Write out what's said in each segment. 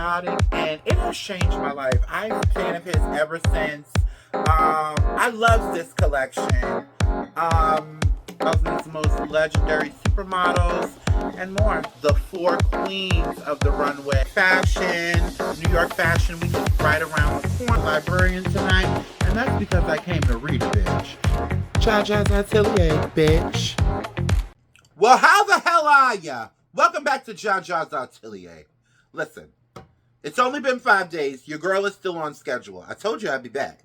chaotic, and it has changed my life. I'm a fan of his ever since. I love this collection. Thousands most legendary supermodels and more. The four queens of the runway. Fashion, New York Fashion Week is right around the corner. Librarian tonight, and that's because I came to read a bitch. Jaja's Atelier, bitch. Well, how the hell are ya? Welcome back to Jaja's Atelier. Listen, it's only been 5 days. Your girl is still on schedule. I told you I'd be back.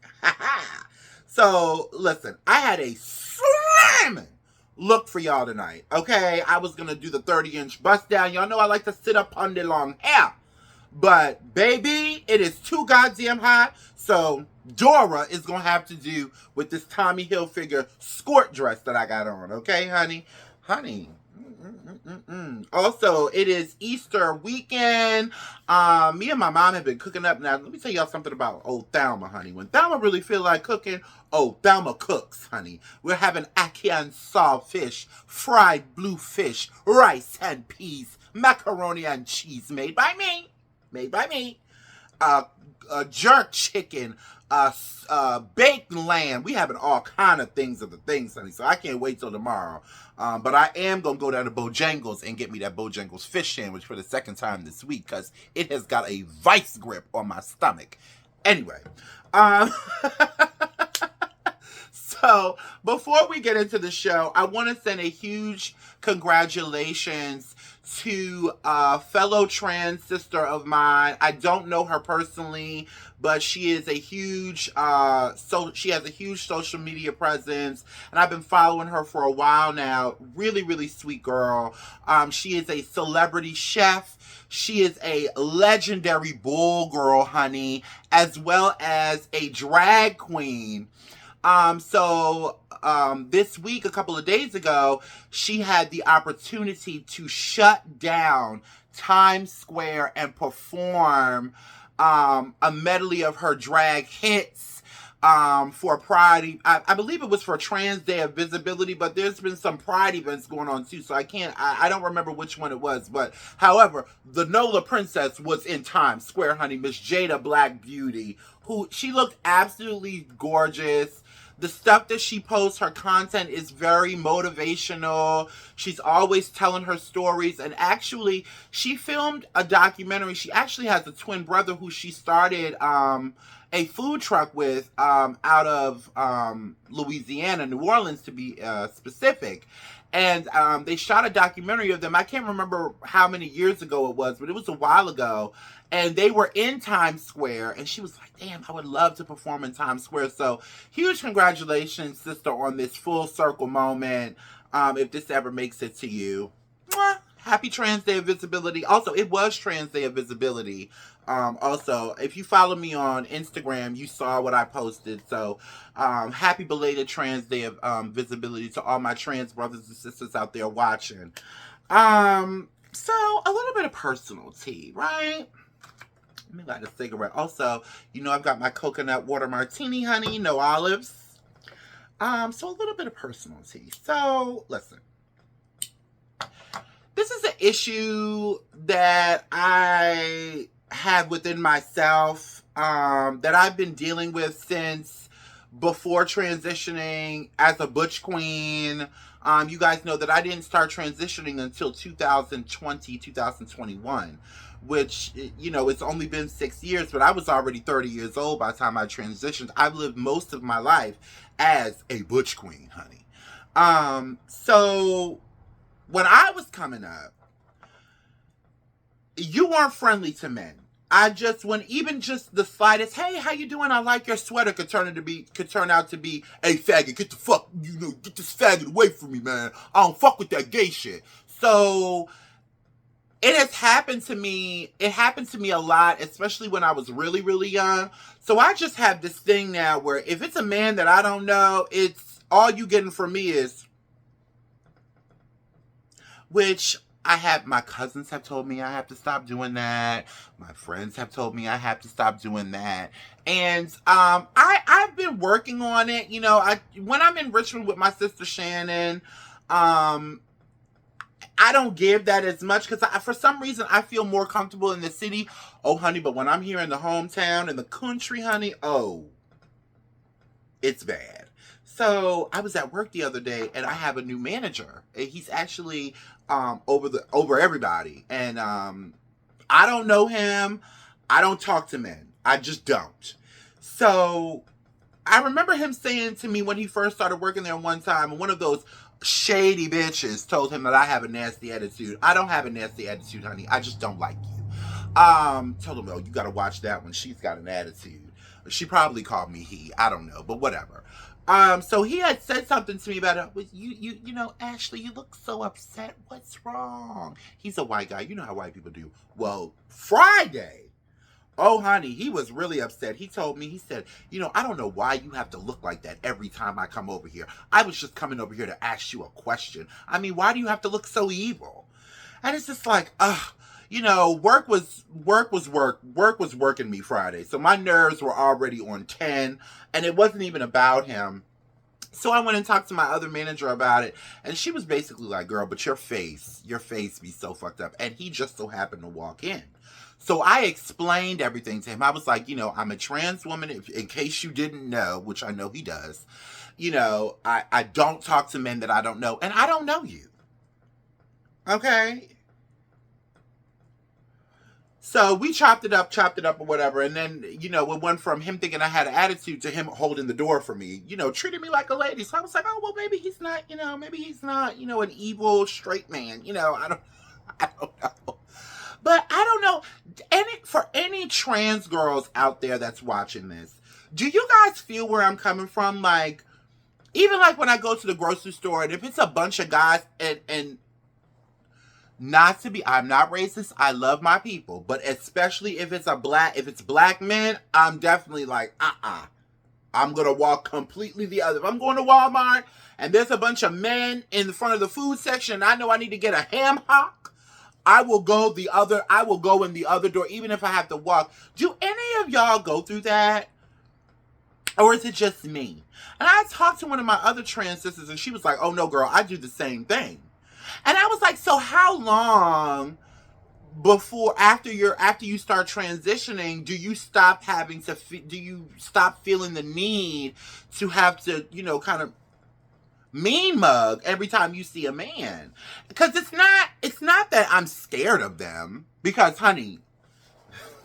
So, listen, I had a slamming look for y'all tonight, okay? I was going to do the 30-inch bust down. Y'all know I like to sit up on the long hair. But, baby, it is too goddamn hot. So, Dora is going to have to do with this Tommy Hilfiger skirt dress that I got on, okay, honey? Honey. Also, it is Easter weekend. Me and my mom have been cooking up. Now, let me tell y'all something about old Thelma, honey. When Thelma really feel like cooking, oh, Thelma cooks, honey. We're having ackee and saltfish, fried blue fish, rice and peas, macaroni and cheese made by me. Made by me. Jerk chicken, baked lamb. We having all kind of things of the things, honey. So I can't wait till tomorrow. But I am going to go down to Bojangles and get me that Bojangles fish sandwich for the second time this week because it has got a vice grip on my stomach. Anyway. So before we get into the show, I want to send a huge congratulations to a fellow trans sister of mine. I don't know her personally, but she is a huge, she has a huge social media presence, and I've been following her for a while now. Really, really sweet girl. She is a celebrity chef. She is a legendary bull girl, honey, as well as a drag queen. This week, a couple of days ago, she had the opportunity to shut down Times Square and perform a medley of her drag hits for Pride. I believe it was for Trans Day of Visibility, but there's been some Pride events going on too, so I don't remember which one it was. But however, the Nola Princess was in Times Square, honey, Miss Jada Black Beauty, who she looked absolutely gorgeous. The stuff that she posts, her content is very motivational. She's always telling her stories. And actually, she filmed a documentary. She actually has a twin brother who she started a food truck with out of Louisiana, New Orleans to be specific. And they shot a documentary of them. I can't remember how many years ago it was, but it was a while ago. And they were in Times Square, and she was like, damn, I would love to perform in Times Square. So huge congratulations, sister, on this full circle moment, if this ever makes it to you. Mwah! Happy Trans Day of Visibility. Also, it was Trans Day of Visibility. Also, if you follow me on Instagram, you saw what I posted. So, happy belated Trans Day of Visibility to all my trans brothers and sisters out there watching. So, a little bit of personal tea, right? Let me light a cigarette. Also, you know I've got my coconut water martini, honey, no olives. So a little bit of personal tea. So, listen. This is an issue that I have within myself, that I've been dealing with since before transitioning as a butch queen. You guys know that I didn't start transitioning until 2020, 2021. Which, you know, it's only been 6 years, but I was already 30 years old by the time I transitioned. I've lived most of my life as a butch queen, honey. So when I was coming up, you weren't friendly to men. When even just the slightest, hey, how you doing? I like your sweater could turn out to be, hey, faggot, get this faggot away from me, man. I don't fuck with that gay shit. So it has happened to me. It happened to me a lot, especially when I was really, really young. So I just have this thing now where if it's a man that I don't know, it's all you getting from me is, which my cousins have told me I have to stop doing that. My friends have told me I have to stop doing that. And I've been working on it. You know, when I'm in Richmond with my sister Shannon, I don't give that as much because for some reason I feel more comfortable in the city. Oh, honey, but when I'm here in the hometown, in the country, honey, oh, it's bad. So I was at work the other day and I have a new manager. He's actually over everybody. And I don't know him. I don't talk to men. I just don't. So I remember him saying to me when he first started working there one time, one of those shady bitches told him that I have a nasty attitude. I don't have a nasty attitude, honey. I just don't like you. Told him, oh, you gotta watch that one. She's got an attitude. She probably called me he. I don't know, but whatever. So he had said something to me about it. You know, Ashley, you look so upset. What's wrong? He's a white guy. You know how white people do. Well, Friday. Oh, honey, he was really upset. He told me, he said, you know, I don't know why you have to look like that every time I come over here. I was just coming over here to ask you a question. I mean, why do you have to look so evil? And it's just like, you know, work was working me Friday. So my nerves were already on 10 and it wasn't even about him. So I went and talked to my other manager about it. And she was basically like, girl, but your face be so fucked up. And he just so happened to walk in. So I explained everything to him. I was like, you know, I'm a trans woman, in case you didn't know, which I know he does. You know, I don't talk to men that I don't know. And I don't know you. Okay? So we chopped it up or whatever. And then, you know, it went from him thinking I had an attitude to him holding the door for me, you know, treating me like a lady. So I was like, oh, well, maybe he's not, you know, an evil straight man. You know, I don't know. But I don't know, for any trans girls out there that's watching this, do you guys feel where I'm coming from? Like, even like when I go to the grocery store and if it's a bunch of guys and not to be, I'm not racist, I love my people, but especially if it's black men, I'm definitely like, I'm going to walk completely the other. If I'm going to Walmart and there's a bunch of men in the front of the food section and I know I need to get a ham hock, I will go in the other door, even if I have to walk. Do any of y'all go through that? Or is it just me? And I talked to one of my other trans sisters and she was like, oh no, girl, I do the same thing. And I was like, so how long after you start transitioning, do you stop feeling the need to have to, you know, kind of mean mug every time you see a man? Because it's not that I'm scared of them, because honey,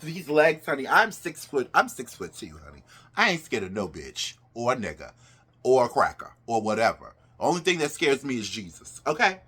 these legs, honey, I'm 6'2", honey. I ain't scared of no bitch or a nigga or a cracker or whatever. Only thing that scares me is Jesus, okay?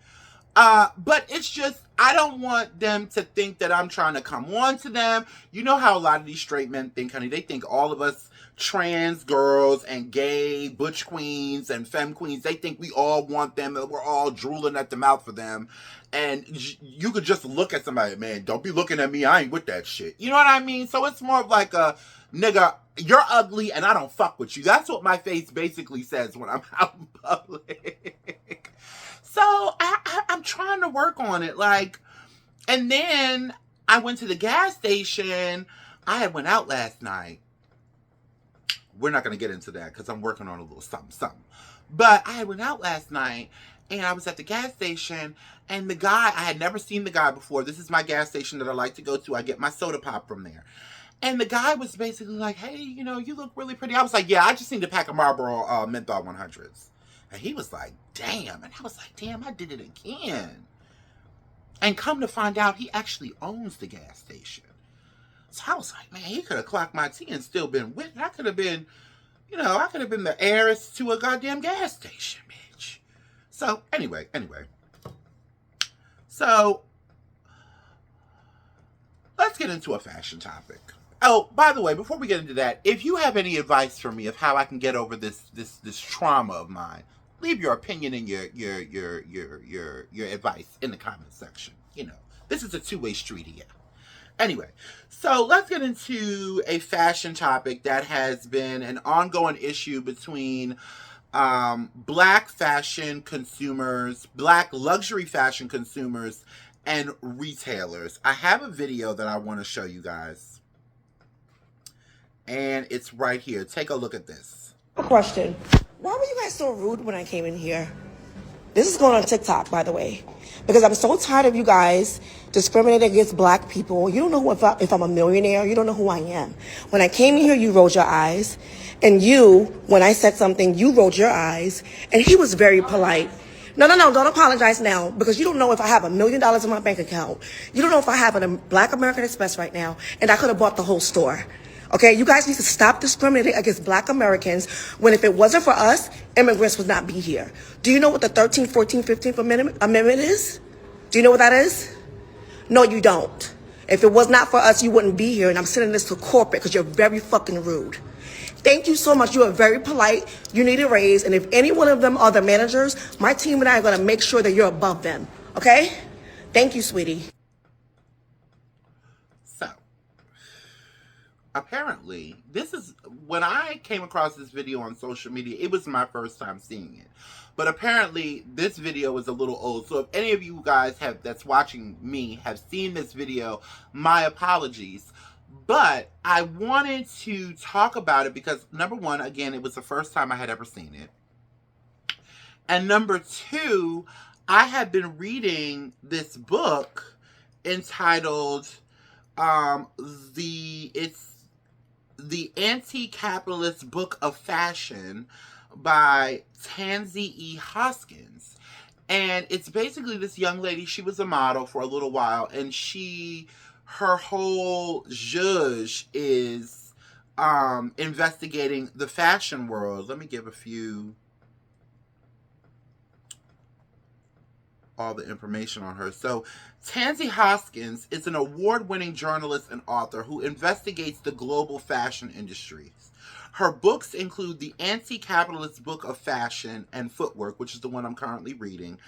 But it's just, I don't want them to think that I'm trying to come on to them. You know how a lot of these straight men think, honey. They think all of us trans girls and gay butch queens and femme queens, they think we all want them and we're all drooling at the mouth for them. And you could just look at somebody, man, don't be looking at me. I ain't with that shit. You know what I mean? So it's more of like a, nigga, you're ugly and I don't fuck with you. That's what my face basically says when I'm out in public. So I'm trying to work on it. Like, and then I went to the gas station. I had went out last night. We're not going to get into that because I'm working on a little something. But I went out last night and I was at the gas station and the guy, I had never seen the guy before. This is my gas station that I like to go to. I get my soda pop from there. And the guy was basically like, hey, you know, you look really pretty. I was like, yeah, I just need to pack a Marlboro Menthol 100s. And he was like, damn. And I was like, damn, I did it again. And come to find out, he actually owns the gas station. So I was like, man, he could have clocked my tea and still been with it. I could have been, you know, I could have been the heiress to a goddamn gas station, bitch. So, anyway. So, let's get into a fashion topic. Oh, by the way, before we get into that, if you have any advice for me of how I can get over this trauma of mine, leave your opinion and your advice in the comment section. You know, this is a two-way street here. Anyway, so let's get into a fashion topic that has been an ongoing issue between black fashion consumers, black luxury fashion consumers, and retailers. I have a video that I want to show you guys. And it's right here. Take a look at this. A question. Why were you guys so rude when I came in here? This is going on TikTok, by the way, because I'm so tired of you guys discriminating against black people. You don't know if I'm a millionaire. You don't know who I am. When I came here, you rolled your eyes. And you, when I said something, you rolled your eyes. And he was very polite. No, don't apologize now, because you don't know if I have $1 million in my bank account. You don't know if I have a Black American Express right now, and I could have bought the whole store. Okay, you guys need to stop discriminating against black Americans when if it wasn't for us, immigrants would not be here. Do you know what the 13th, 14th, 15th Amendment is? Do you know what that is? No, you don't. If it was not for us, you wouldn't be here, and I'm sending this to corporate because you're very fucking rude. Thank you so much. You are very polite. You need a raise. And if any one of them are the managers, my team and I are going to make sure that you're above them. Okay? Thank you, sweetie. So, apparently, when I came across this video on social media, it was my first time seeing it. But apparently, this video is a little old. So if any of you guys that's watching me have seen this video, my apologies. But I wanted to talk about it because, number one, again, it was the first time I had ever seen it. And number two, I had been reading this book entitled, it's The Anti-Capitalist Book of Fashion by Tansy E. Hoskins. And it's basically this young lady, she was a model for a little while, and her whole zhuzh is investigating the fashion world. Let me give all the information on her. So, Tansy Hoskins is an award-winning journalist and author who investigates the global fashion industries. Her books include The Anti-Capitalist Book of Fashion and Footwork, which is the one I'm currently reading.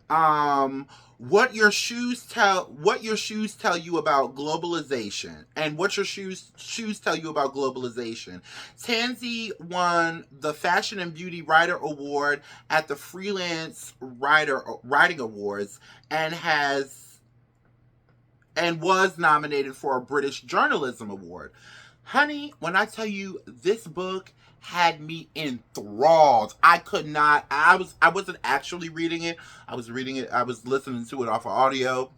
What Your Shoes Tell You About Globalization, and What Your Shoes Tell You About Globalization. Tansy won the Fashion and Beauty Writer Award at the Freelance Writing Awards and was nominated for a British Journalism Award. Honey, when I tell you, this book had me enthralled. I wasn't actually reading it. I was listening to it off of audio.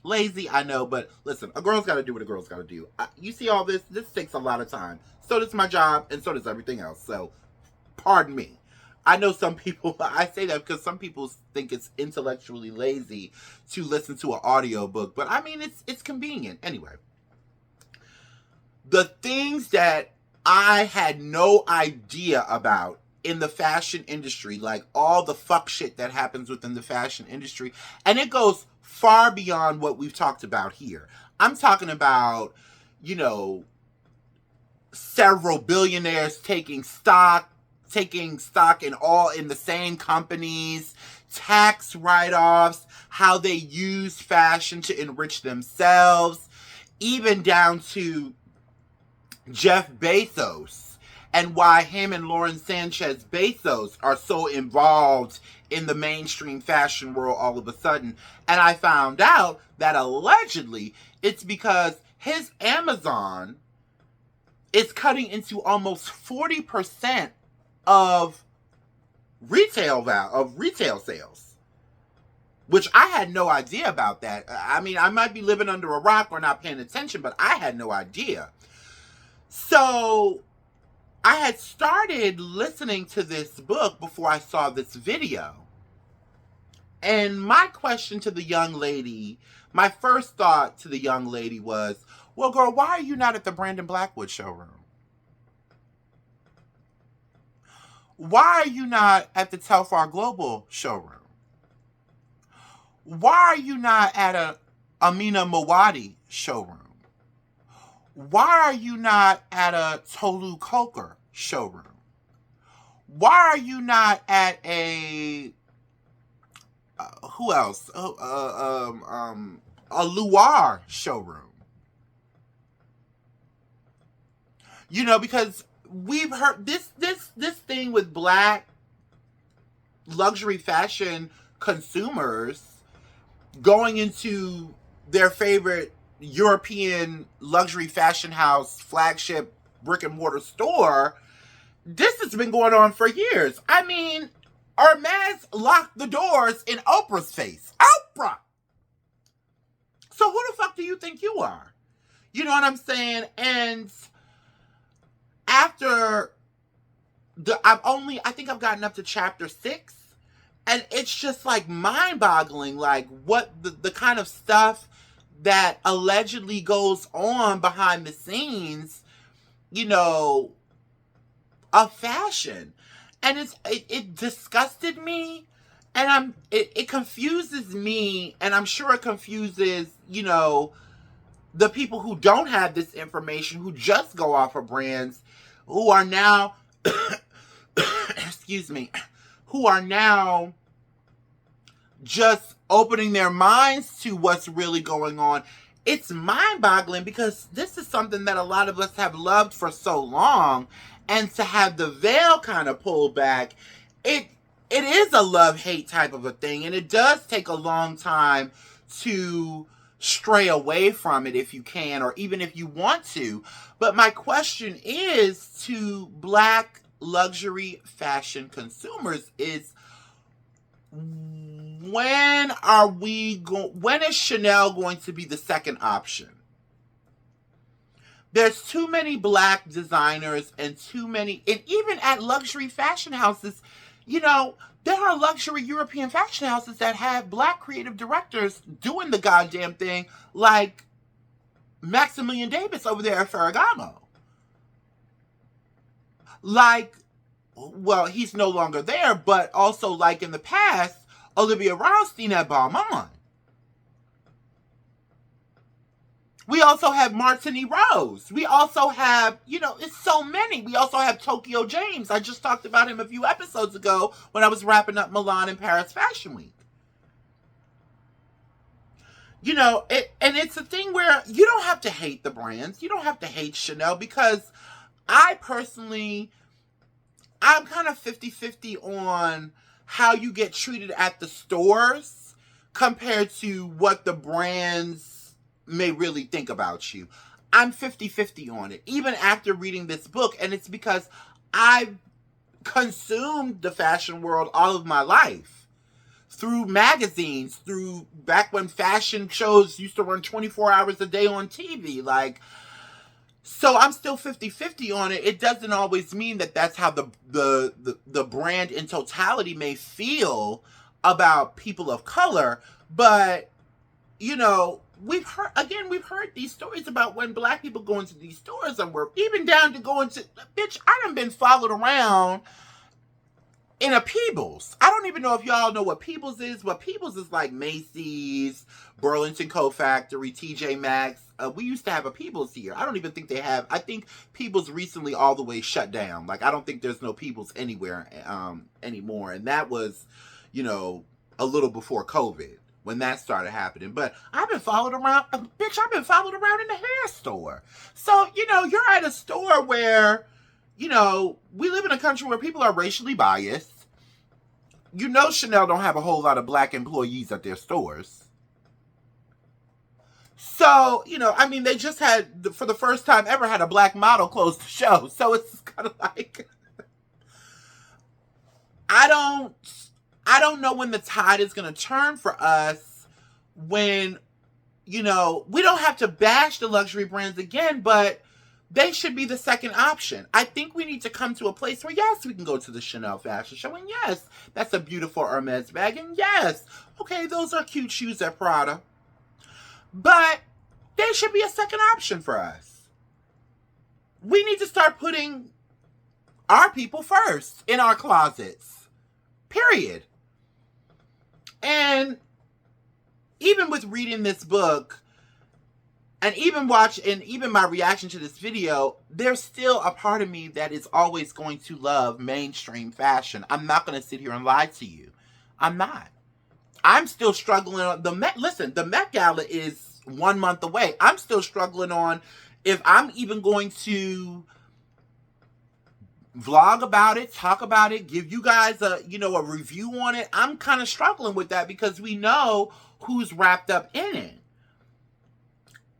Lazy, I know, but listen, a girl's got to do what a girl's got to do. You see all this takes a lot of time. So does my job, and so does everything else. So, pardon me. I know some people, I say that because some people think it's intellectually lazy to listen to an audio book, but I mean, it's convenient. Anyway, the things that I had no idea about in the fashion industry, like all the fuck shit that happens within the fashion industry, and it goes far beyond what we've talked about here. I'm talking about, several billionaires taking stock in the same companies, tax write-offs, how they use fashion to enrich themselves, even down to Jeff Bezos and why him and Lauren Sanchez Bezos are so involved in the mainstream fashion world all of a sudden. And I found out that allegedly it's because his Amazon is cutting into almost 40% of retail sales, which I had no idea about that. I mean, I might be living under a rock or not paying attention, but I had no idea. So I had started listening to this book before I saw this video. And my question to the young lady, my first thought to the young lady was, well, girl, why are you not at the Brandon Blackwood showroom? Why are you not at the Telfar Global showroom? Why are you not at a Amina Mawadi showroom? Why are you not at a Tolu Coker showroom? Why are you not at a who else? A Luar showroom? Because we've heard this thing with black luxury fashion consumers going into their favorite European luxury fashion house flagship brick and mortar store. This has been going on for years. I mean, Hermes locked the doors in Oprah's face. Oprah! So who the fuck do you think you are? You know what I'm saying? And after I think I've gotten up to chapter 6, and it's just like mind-boggling, like what the kind of stuff that allegedly goes on behind the scenes, you know, of fashion. And it disgusted me, and it confuses me, and I'm sure it confuses, you know, the people who don't have this information, who just go off of brands, who are now excuse me, who are now just opening their minds to what's really going on. It's mind-boggling, because this is something that a lot of us have loved for so long, and to have the veil kind of pulled back, it is a love-hate type of a thing, and it does take a long time to stray away from it if you can, or even if you want to. But my question is to Black luxury fashion consumers is, when is Chanel going to be the second option? There's too many Black designers, and even at luxury fashion houses, you know, there are luxury European fashion houses that have Black creative directors doing the goddamn thing, like Maximilian Davis over there at Ferragamo. Like, well, he's no longer there, but also, like in the past, Olivia Ronstein at Balmain. We also have Martini Rose. We also have, you know, it's so many. We also have Tokyo James. I just talked about him a few episodes ago when I was wrapping up Milan and Paris Fashion Week. You know, and it's a thing where you don't have to hate the brands. You don't have to hate Chanel, because I'm kind of 50-50 on how you get treated at the stores compared to what the brands may really think about you. I'm 50-50 on it, even after reading this book. And it's because I've consumed the fashion world all of my life. Through magazines, through back when fashion shows used to run 24 hours a day on TV. Like, so I'm still 50-50 on it. It doesn't always mean that that's how the brand in totality may feel about people of color. But, you know, we've heard these stories about when Black people go into these stores and work, even down to going to, bitch, I done been followed around in a Peebles. I don't even know if y'all know what Peebles is, but Peebles is like Macy's, Burlington Coat Factory, TJ Maxx. We used to have a Peebles here. I don't even think they have. I think Peebles recently all the way shut down. Like, I don't think there's no Peebles anywhere anymore. And that was, you know, a little before COVID, when that started happening. But I've been followed around, bitch, I've been followed around in the hair store. So, you know, you're at a store where, you know, we live in a country where people are racially biased. You know, Chanel don't have a whole lot of Black employees at their stores. So, you know, I mean, they just had, for the first time ever, had a Black model close the show. So it's kind of like, I don't know when the tide is going to turn for us, when, you know, we don't have to bash the luxury brands again, but they should be the second option. I think we need to come to a place where, yes, we can go to the Chanel fashion show, and yes, that's a beautiful Hermes bag, and yes, okay, those are cute shoes at Prada. But they should be a second option for us. We need to start putting our people first in our closets. Period. And even with reading this book, and even my reaction to this video, there's still a part of me that is always going to love mainstream fashion. I'm not going to sit here and lie to you. I'm not. I'm still struggling on the Met Gala is 1 month away. I'm still struggling on if I'm even going to vlog about it, talk about it, give you guys a review on it. I'm kind of struggling with that, because we know who's wrapped up in it.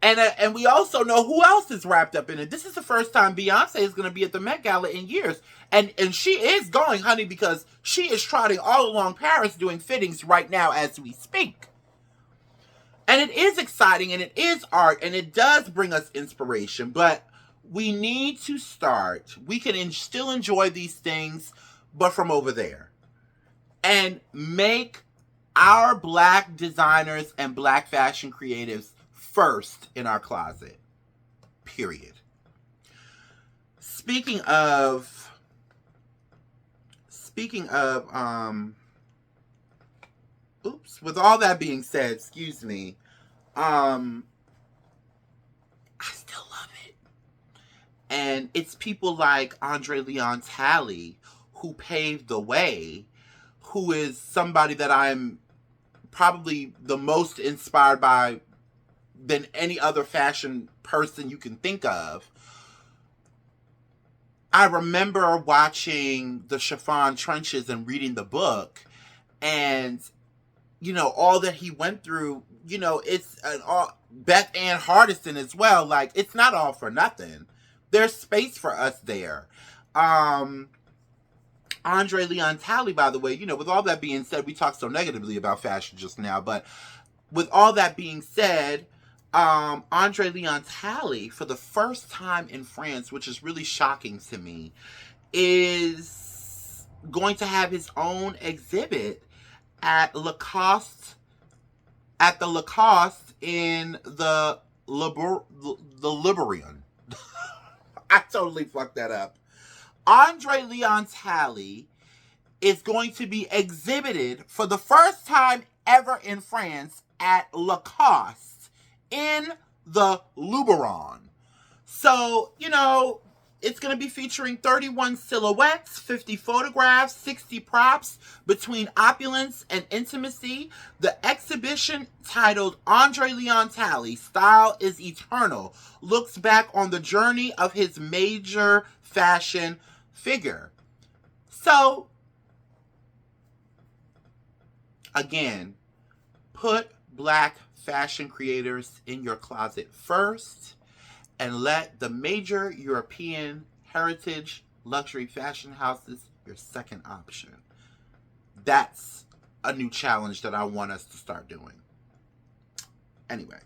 And we also know who else is wrapped up in it. This is the first time Beyonce is going to be at the Met Gala in years. And she is going, honey, because she is trotting all along Paris doing fittings right now as we speak. And it is exciting, and it is art, and it does bring us inspiration. But we need to start. We can still enjoy these things, but from over there. And make our Black designers and Black fashion creatives first in our closet. Period. Speaking of with all that being said, excuse me, I still love it. And it's people like Andre Leon Talley who paved the way, who is somebody that I'm probably the most inspired by than any other fashion person you can think of. I remember watching the Chiffon Trenches and reading the book, and all that he went through. It's Beth Ann Hardison as well. Like, it's not all for nothing. There's space for us there. Andre Leon Talley, by the way, with all that being said, we talked so negatively about fashion just now, but with all that being said, Andre Leon Talley, for the first time in France, which is really shocking to me, is going to have his own exhibit at Lacoste, in the Liberian. I totally fucked that up. Andre Leon Talley is going to be exhibited for the first time ever in France at Lacoste in the Luberon. So, it's going to be featuring 31 silhouettes, 50 photographs, 60 props between opulence and intimacy. The exhibition, titled Andre Leon Talley, Style is Eternal, looks back on the journey of his major fashion figure. So, again, put Black fashion creators in your closet first, and let the major European heritage luxury fashion houses your second option. That's a new challenge that I want us to start doing. Anyway,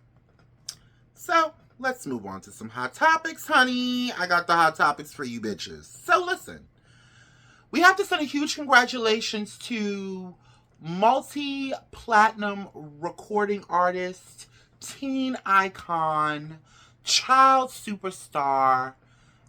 so let's move on to some hot topics, honey. I got the hot topics for you bitches. So listen, we have to send a huge congratulations to multi-platinum recording artist, teen icon, child superstar,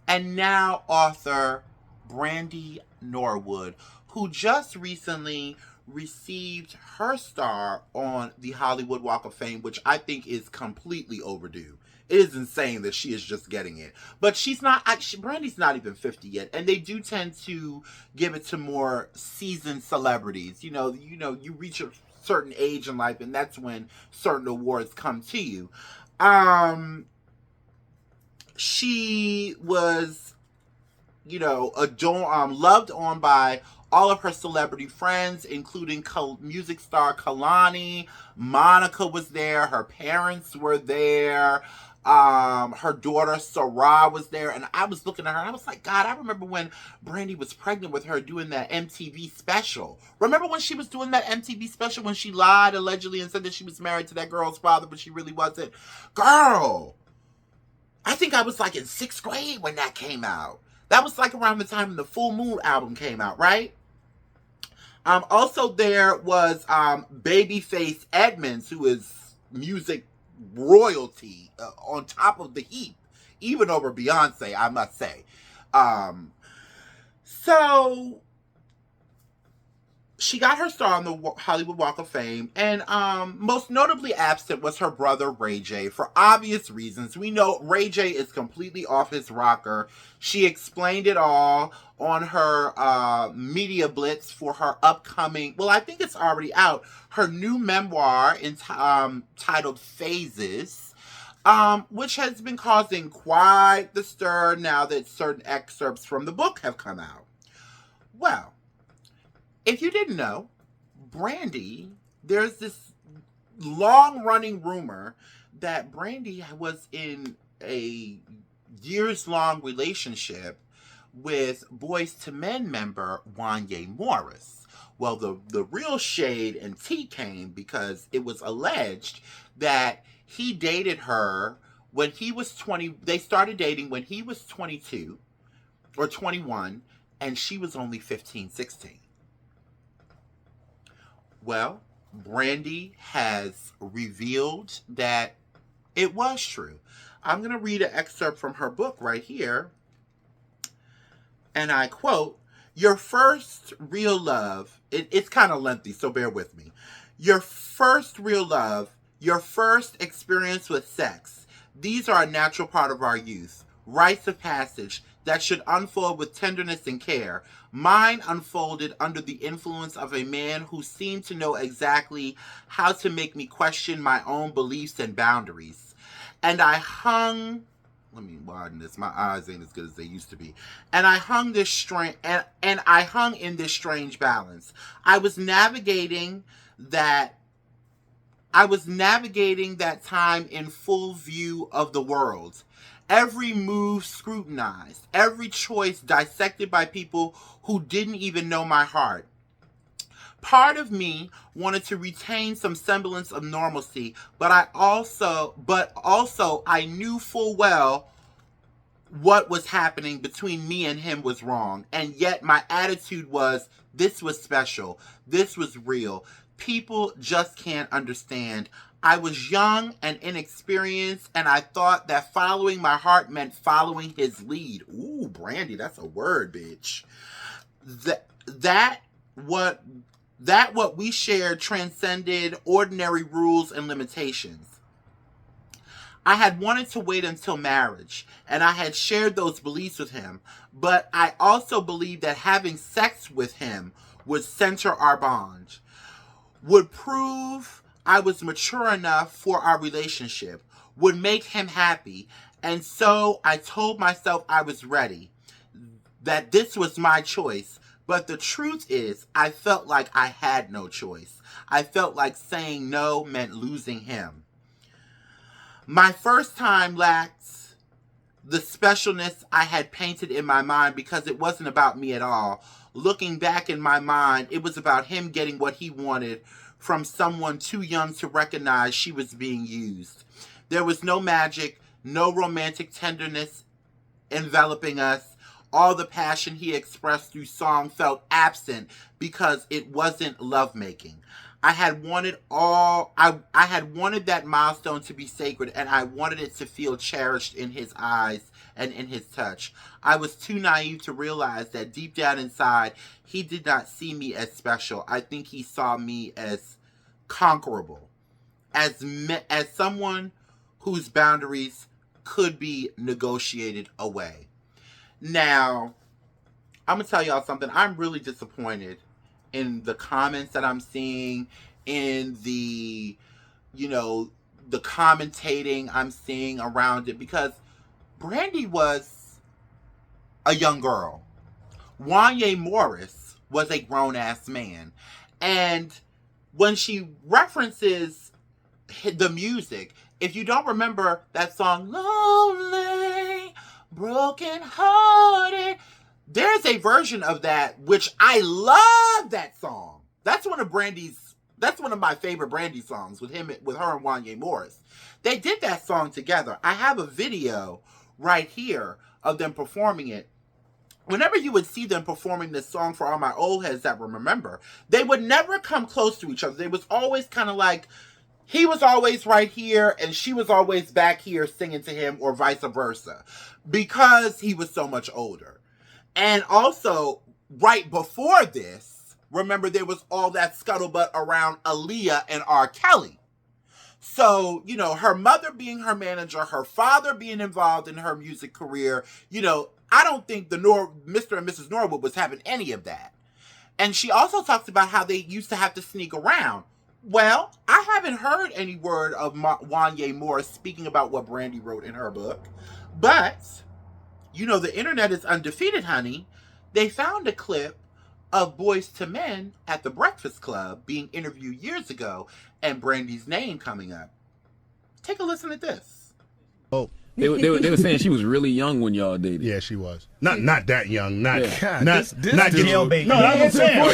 and now author Brandy Norwood, who just recently received her star on the Hollywood Walk of Fame, which I think is completely overdue. It is insane that she is just getting it. But she's not, Brandy's not even 50 yet. And they do tend to give it to more seasoned celebrities. You reach a certain age in life, and that's when certain awards come to you. She was, loved on by all of her celebrity friends, including music star Kalani. Monica was there. Her parents were there. Her daughter Sarah was there, and I was looking at her and I was like, God, I remember when Brandy was pregnant with her doing that MTV special. Remember when she was doing that MTV special when she lied allegedly and said that she was married to that girl's father, but she really wasn't? Girl, I think I was like in 6th grade when that came out. That was like around the time the Full Moon album came out, right? Also there was Babyface Edmonds, who is music royalty on top of the heap, even over Beyonce, I must say. So she got her star on the Hollywood Walk of Fame, and most notably absent was her brother Ray J, for obvious reasons. We know Ray J is completely off his rocker. She explained it all on her media blitz for her upcoming, well, I think it's already out, her new memoir titled Phases, which has been causing quite the stir now that certain excerpts from the book have come out. Well, if you didn't know, Brandy, there's this long-running rumor that Brandy was in a years-long relationship with Boys to Men member Wanya Morris. Well, the real shade and tea came because it was alleged that he dated her when he was 20. They started dating when he was 22 or 21, and she was only 15, 16. Well, Brandy has revealed that it was true. I'm going to read an excerpt from her book right here. And I quote, "Your first real love," it's kind of lengthy, so bear with me. "Your first real love, your first experience with sex, these are a natural part of our youth, rites of passage that should unfold with tenderness and care. Mine unfolded under the influence of a man who seemed to know exactly how to make me question my own beliefs and boundaries. And I hung..." Let me widen this. My eyes ain't as good as they used to be. "And I hung this strange and I hung in this strange balance. I was navigating that time in full view of the world. Every move scrutinized, every choice dissected by people who didn't even know my heart. Part of me wanted to retain some semblance of normalcy, but also I knew full well what was happening between me and him was wrong. And yet my attitude was, this was special. This was real. People just can't understand. I was young and inexperienced, and I thought that following my heart meant following his lead." Ooh, Brandy, that's a word, bitch. That what we shared transcended ordinary rules and limitations. I had wanted to wait until marriage, and I had shared those beliefs with him, but I also believed that having sex with him would center our bond, would prove I was mature enough for our relationship, would make him happy, and so I told myself I was ready, that this was my choice. But the truth is, I felt like I had no choice. I felt like saying no meant losing him. My first time lacked the specialness I had painted in my mind because it wasn't about me at all. Looking back in my mind, it was about him getting what he wanted from someone too young to recognize she was being used. There was no magic, no romantic tenderness enveloping us. All the passion he expressed through song felt absent because it wasn't lovemaking. I had wanted that milestone to be sacred, and I wanted it to feel cherished in his eyes and in his touch. I was too naive to realize that deep down inside, he did not see me as special. I think he saw me as conquerable, as someone whose boundaries could be negotiated away. Now, I'm going to tell y'all something. I'm really disappointed in the comments that I'm seeing, in the commentating I'm seeing around it, because Brandy was a young girl. Wanya Morris was a grown-ass man. And when she references the music, if you don't remember that song, Lonely, Broken Hearted, there's a version of that, which I love that song. That's one of my favorite Brandy songs with her and Wanya Morris. They did that song together. I have a video right here of them performing it. Whenever you would see them performing this song, for all my old heads that will remember, they would never come close to each other. They was always kind of like, he was always right here and she was always back here singing to him, or vice versa, because he was so much older. And also, right before this, remember, there was all that scuttlebutt around Aaliyah and R. Kelly. So, her mother being her manager, her father being involved in her music career, I don't think Mr. and Mrs. Norwood was having any of that. And she also talks about how they used to have to sneak around. Well, I haven't heard any word of Wanya Morris speaking about what Brandy wrote in her book. But the internet is undefeated, honey. They found a clip of Boys to Men at the Breakfast Club being interviewed years ago, and Brandy's name coming up. Take a listen at this. Oh. They were saying she was really young when y'all dated. Yeah, she was. Not that young. Not Yeah. not This not jailbait. No, that's what I'm saying. Hold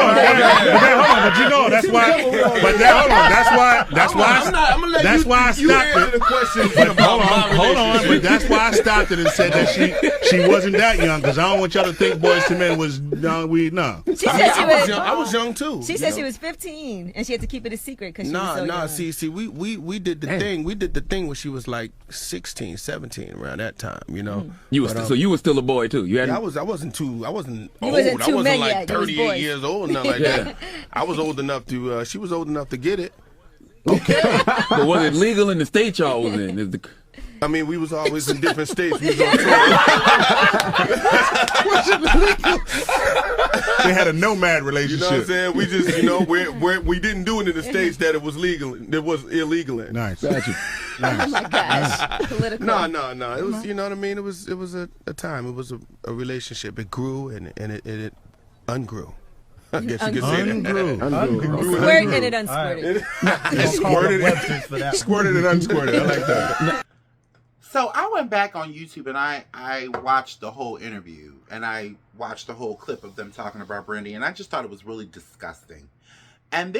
on, but you know that's why. But hold on, that's why I stopped it. The question. But hold on. But that's why I stopped it and said that she wasn't that young, because I don't want y'all to think Boys to Men was young. She said she was. I was young too. She said she was 15 and she had to keep it a secret because she was so young. See, we did the thing. We did the thing when she was like 16, 17, around that time. You know. You was so you were still a boy too. You hadn't. I wasn't old. I wasn't men like yet. You was 38 boys. years old, nothing like that. I was old enough to. She was old enough to get it. Okay. But was it legal in the state y'all was in? Is the I mean, we was always in different states. We was on tour. They had a nomad You relationship. know what I'm saying? We just, we didn't do it in the states that it was legal. It was illegal in. Nice. statute? Oh my gosh. Political. No. It was, you know what I mean? It was a time. It was a relationship. It grew and it ungrew. I guess you could say that. Squirt and it unsquirted. Squirted and unsquirted. I like that. So I went back on YouTube and I watched the whole interview and I watched the whole clip of them talking about Brandy, and I just thought it was really disgusting. And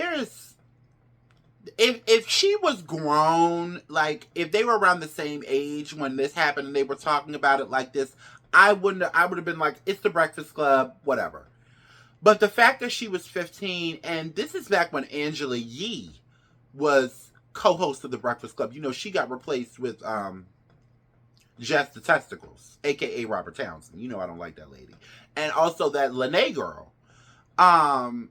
if she was grown, like if they were around the same age when this happened and they were talking about it like this, I would have been like, it's the Breakfast Club, whatever. But the fact that she was 15, and this is back when Angela Yee was co-host of the Breakfast Club. You know, she got replaced with Jess the Testicles, a.k.a. Robert Townsend. You know I don't like that lady. And also that Lene girl. And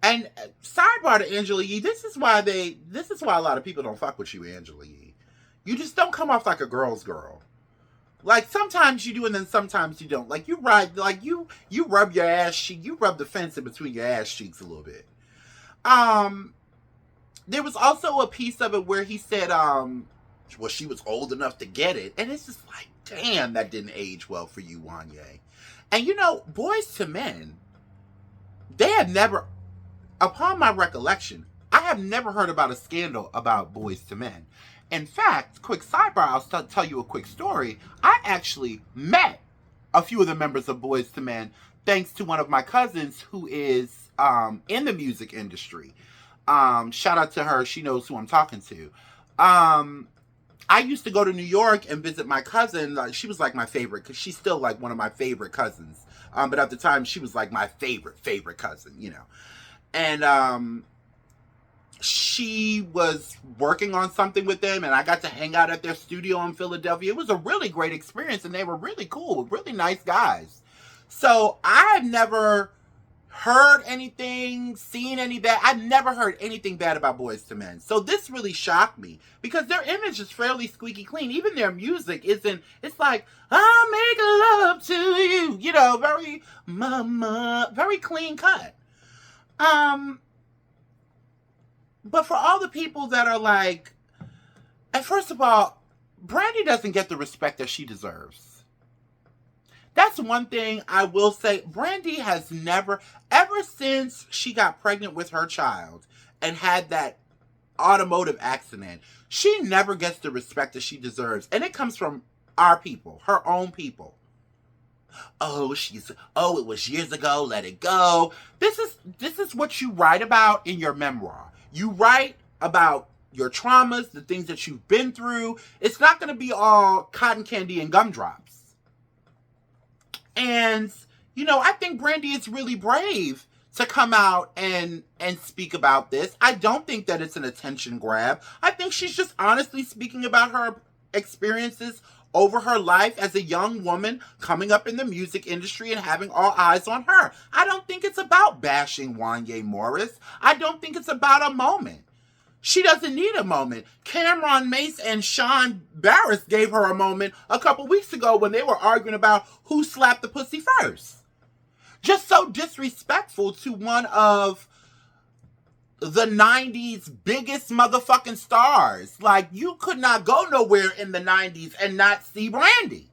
sidebar to Angela Yee, this is why a lot of people don't fuck with you, Angela Yee. You just don't come off like a girl's girl. Like, sometimes you do and then sometimes you don't. Like, you rub your ass cheek, you rub the fence in between your ass cheeks a little bit. There was also a piece of it where he said, well, she was old enough to get it. And it's just like, damn, that didn't age well for you, Wanye. And you know, Boys to Men, they have never, upon my recollection, I have never heard about a scandal about Boys to Men. In fact, quick sidebar, I'll tell you a quick story. I actually met a few of the members of Boys to Men thanks to one of my cousins who is in the music industry. Shout out to her. She knows who I'm talking to. I used to go to New York and visit my cousin. She was like my favorite because she's still like one of my favorite cousins. But at the time, she was like my favorite cousin, you know. And she was working on something with them, and I got to hang out at their studio in Philadelphia. It was a really great experience, and they were really cool, really nice guys. So I've never heard anything, seen any bad. I've never heard anything bad about Boys to Men. So this really shocked me because their image is fairly squeaky clean. Even their music isn't, it's like, I'll make love to you, you know, very mama, very clean cut. But for all the people that are like, and first of all, Brandy doesn't get the respect that she deserves. That's one thing I will say. Brandy has never, ever since she got pregnant with her child and had that automotive accident, she never gets the respect that she deserves. And it comes from our people, her own people. Oh, it was years ago, let it go. This is what you write about in your memoir. You write about your traumas, the things that you've been through. It's not going to be all cotton candy and gumdrops. And, you know, I think Brandy is really brave to come out and speak about this. I don't think that it's an attention grab. I think she's just honestly speaking about her experiences over her life as a young woman coming up in the music industry and having all eyes on her. I don't think it's about bashing Wanye Morris. I don't think it's about a moment. She doesn't need a moment. Cameron Mace and Sean Barris gave her a moment a couple weeks ago when they were arguing about who slapped the pussy first. Just so disrespectful to one of the 90s biggest motherfucking stars. Like, you could not go nowhere in the 90s and not see Brandy.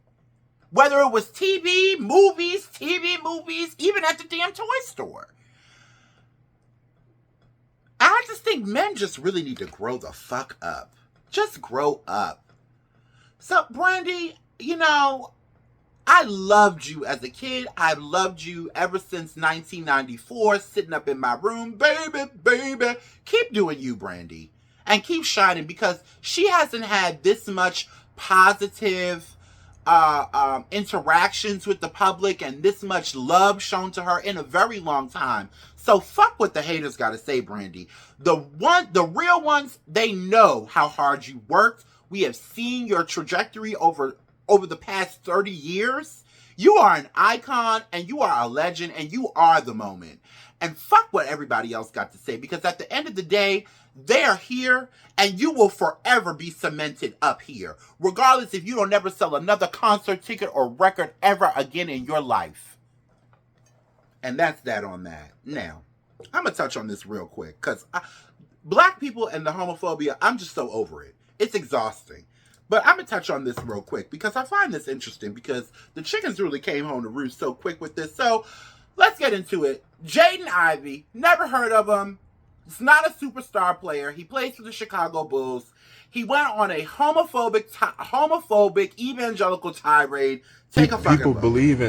Whether it was TV, movies, even at the damn toy store. I just just think men just really need to grow the fuck up. Just grow up. So, Brandy, you know, I loved you as a kid. I've loved you ever since 1994, sitting up in my room. Baby, baby. Keep doing you, Brandy. And keep shining, because she hasn't had this much positive interactions with the public and this much love shown to her in a very long time. So fuck what the haters gotta say, Brandy. The real ones, they know how hard you worked. We have seen your trajectory over the past 30 years. You are an icon, and you are a legend, and you are the moment. And fuck what everybody else got to say, because at the end of the day, they are here, and you will forever be cemented up here, regardless if you don't ever sell another concert ticket or record ever again in your life. And that's that on that. Now, I'm going to touch on this real quick, because black people and the homophobia, I'm just so over it. It's exhausting. But I'm going to touch on this real quick, because I find this interesting, because the chickens really came home to roost so quick with this. So, let's get into it. Jaden Ivy, never heard of him. He's not a superstar player. He plays for the Chicago Bulls. He went on a homophobic evangelical tirade. Take a fucking people look. Believe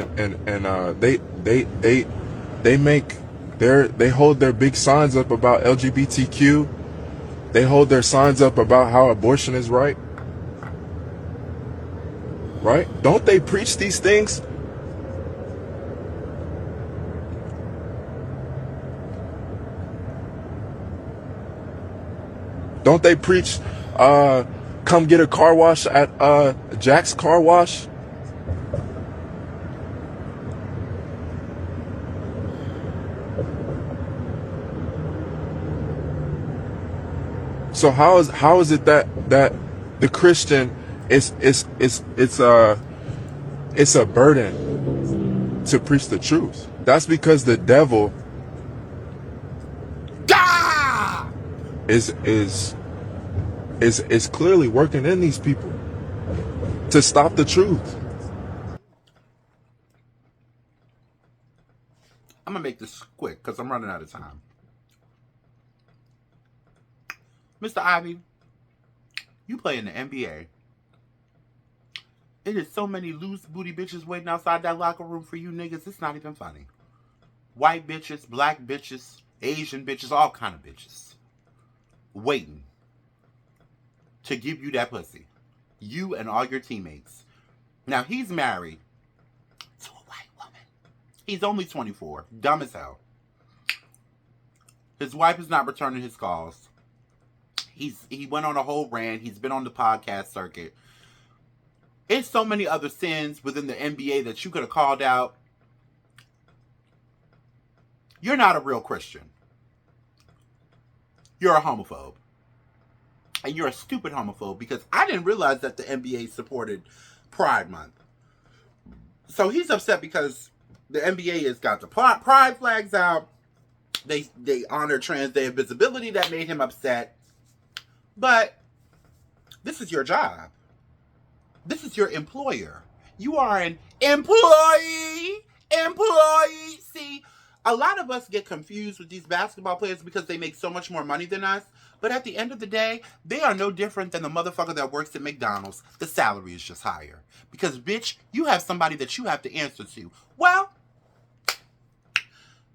they hold their big signs up about LGBTQ. They hold their signs up about how abortion is right. Right? Don't they preach these things? Don't they preach, come get a car wash at Jack's Car Wash? So how is it that the Christian it's a burden to preach the truth? That's because the devil is clearly working in these people to stop the truth. I'm gonna make this quick because I'm running out of time. Mr. Ivy, you play in the NBA. It is so many loose booty bitches waiting outside that locker room for you niggas, it's not even funny. White bitches, black bitches, Asian bitches, all kind of bitches. Waiting to give you that pussy. You and all your teammates. Now, he's married to a white woman. He's only 24. Dumb as hell. His wife is not returning his calls. He went on a whole rant. He's been on the podcast circuit. It's so many other sins within the NBA that you could have called out. You're not a real Christian. You're a homophobe. And you're a stupid homophobe, because I didn't realize that the NBA supported Pride Month. So he's upset because the NBA has got the Pride flags out. They honor Trans Day of Visibility. That made him upset. But this is your job. This is your employer. You are an employee. See, a lot of us get confused with these basketball players because they make so much more money than us. But at the end of the day, they are no different than the motherfucker that works at McDonald's. The salary is just higher. Because, bitch, you have somebody that you have to answer to. Well,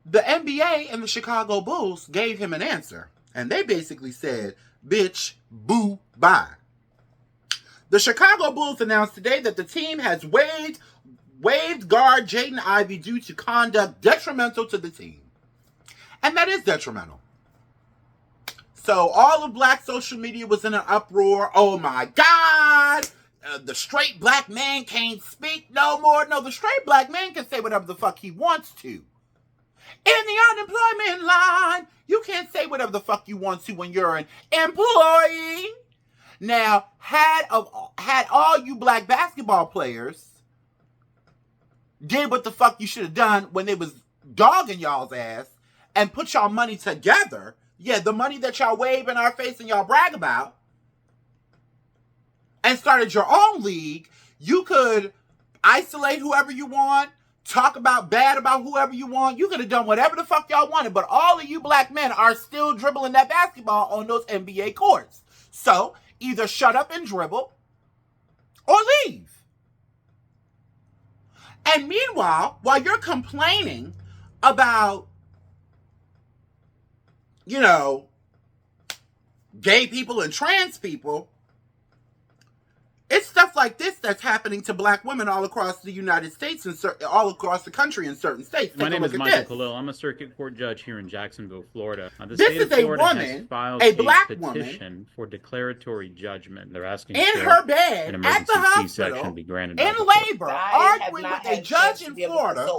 the NBA and the Chicago Bulls gave him an answer. And they basically said, bitch, boo, bye. The Chicago Bulls announced today that the team has waived guard Jaden Ivy due to conduct detrimental to the team. And that is detrimental. So all of black social media was in an uproar. Oh my God! The straight black man can't speak no more. No, the straight black man can say whatever the fuck he wants to. In the unemployment line, you can't say whatever the fuck you want to when you're an employee. Now, had all you black basketball players did what the fuck you should have done when they was dogging y'all's ass and put y'all money together, yeah, the money that y'all wave in our face and y'all brag about, and started your own league, you could isolate whoever you want, talk about bad about whoever you want. You could have done whatever the fuck y'all wanted, but all of you black men are still dribbling that basketball on those NBA courts. So either shut up and dribble or leave. And meanwhile, while you're complaining about, you know, gay people and trans people, it's stuff like this that's happening to black women all across the United States and all across the country in certain states. My name is Michael Khalil. I'm a circuit court judge here in Jacksonville, Florida. The this state is of Florida a woman, has filed a black petition woman, for declaratory judgment. They're asking in for her bed an at emergency the C-section hospital, be granted in labor, arguing with a judge in Florida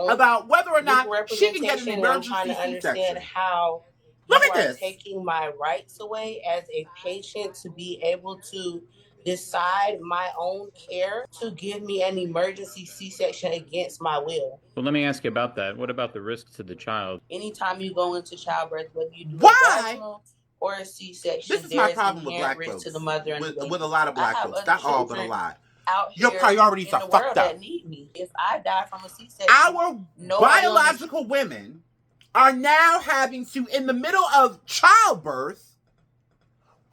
about whether or not she can get an emergency C-section. How look at this. Taking my rights away as a patient to be able to decide my own care, to give me an emergency C-section against my will. Well, let me ask you about that. What about the risk to the child? Anytime you go into childbirth, whether you do Why? a vaginal or a C-section, this is my problem with black folks, to the mother and with a lot of black folks, not all, but a lot. Out your priorities are fucked up. Need me. If I die from a C-section, our biological women are now having to, in the middle of childbirth,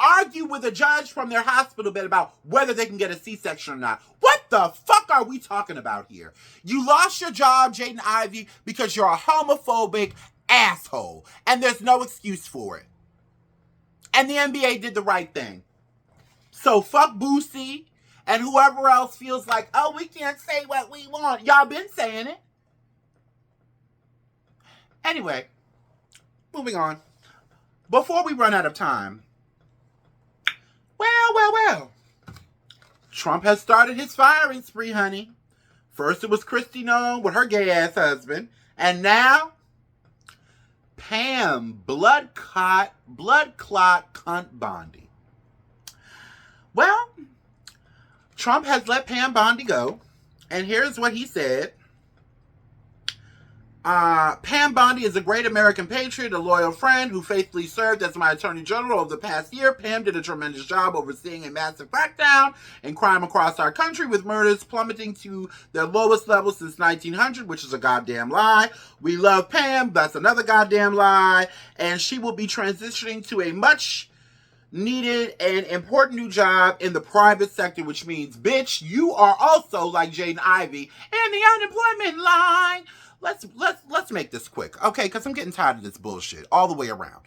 argue with a judge from their hospital bed about whether they can get a C-section or not. What the fuck are we talking about here? You lost your job, Jaden Ivy, because you're a homophobic asshole, and there's no excuse for it. And the NBA did the right thing. So fuck Boosie and whoever else feels like, oh, we can't say what we want. Y'all been saying it. Anyway, moving on. Before we run out of time, well. Trump has started his firing spree, honey. First it was Kristi Noem with her gay-ass husband. And now, Pam blood clot cunt Bondi. Well, Trump has let Pam Bondi go. And here's what he said. Pam Bondi is a great American patriot, a loyal friend who faithfully served as my Attorney General over the past year. Pam did a tremendous job overseeing a massive crackdown in crime across our country, with murders plummeting to their lowest level since 1900, which is a goddamn lie. We love Pam. That's another goddamn lie. And she will be transitioning to a much needed and important new job in the private sector, which means, bitch, you are also like Jaden Ivy in the unemployment line. Let's make this quick, okay? Because I'm getting tired of this bullshit all the way around.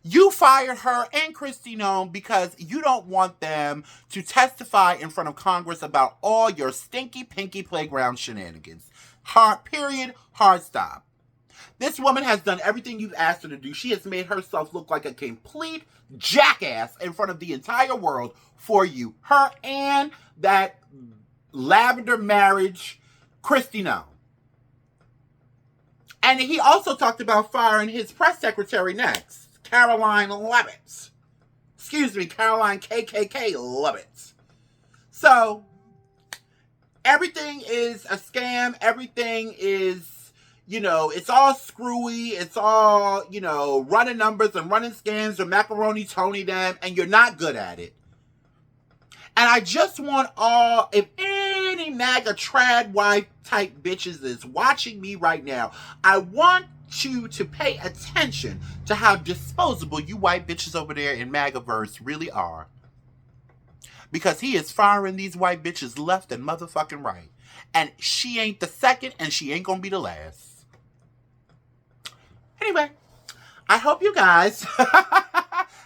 You fired her and Kristi Noem because you don't want them to testify in front of Congress about all your stinky pinky playground shenanigans. Hard period, hard stop. This woman has done everything you've asked her to do. She has made herself look like a complete jackass in front of the entire world for you. Her and that lavender marriage, Kristi Noem. And he also talked about firing his press secretary next, Caroline Leavitt. Caroline KKK Leavitt. So, everything is a scam. Everything is, it's all screwy. It's all, running numbers and running scams or macaroni Tony them, and you're not good at it. And I just want if any MAGA trad wife type bitches is watching me right now, I want you to pay attention to how disposable you white bitches over there in MAGAverse really are. Because he is firing these white bitches left and motherfucking right. And she ain't the second, and she ain't gonna be the last. Anyway, I hope you guys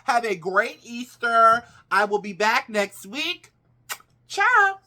have a great Easter. I will be back next week. Ciao.